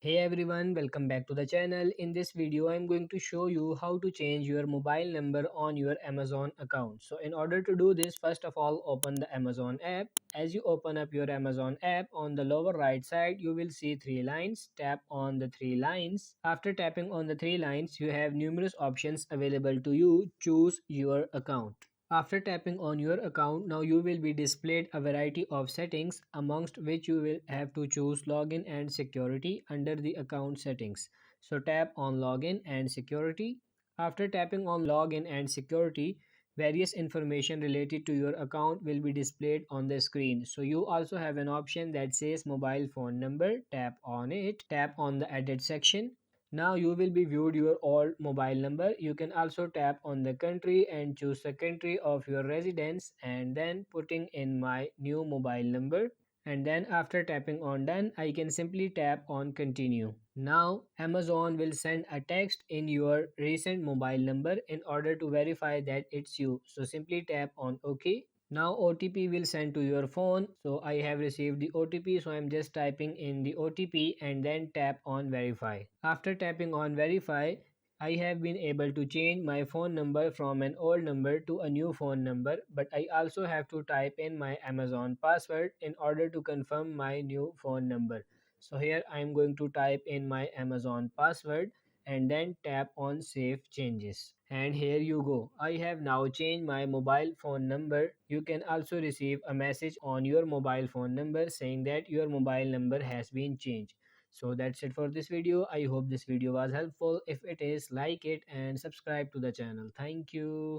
Hey everyone, welcome back to the channel. In this video, I'm going to show you how to change your mobile number on your Amazon account. So in order to do this, first of all, open the Amazon app. As you open up your Amazon app, on the lower right side, you will see three lines. Tap on the three lines. After tapping on the three lines, you have numerous options available to you. Choose your account. After tapping on your account, now you will be displayed a variety of settings amongst which you will have to choose login and security under the account settings. So tap on login and security. After tapping on login and security, various information related to your account will be displayed on the screen. So you also have an option that says mobile phone number. Tap on it. Tap on the edit section. Now you will be viewed your old mobile number. You can also tap on the country and choose the country of your residence and then putting in my new mobile number. And then after tapping on done, I can simply tap on continue. Now Amazon will send a text in your recent mobile number in order to verify that it's you. So simply tap on OK. Now OTP will send to your phone. So I have received the OTP. So I'm just typing in the OTP and then tap on verify. After tapping on verify, I have been able to change my phone number from an old number to a new phone number, but I also have to type in my Amazon password in order to confirm my new phone number. So here I'm going to type in my Amazon password and then tap on save changes. And here you go. I have now changed my mobile phone number. You can also receive a message on your mobile phone number saying that your mobile number has been changed. So that's it for this video. I hope this video was helpful. If it is, like it and subscribe to the channel. Thank you.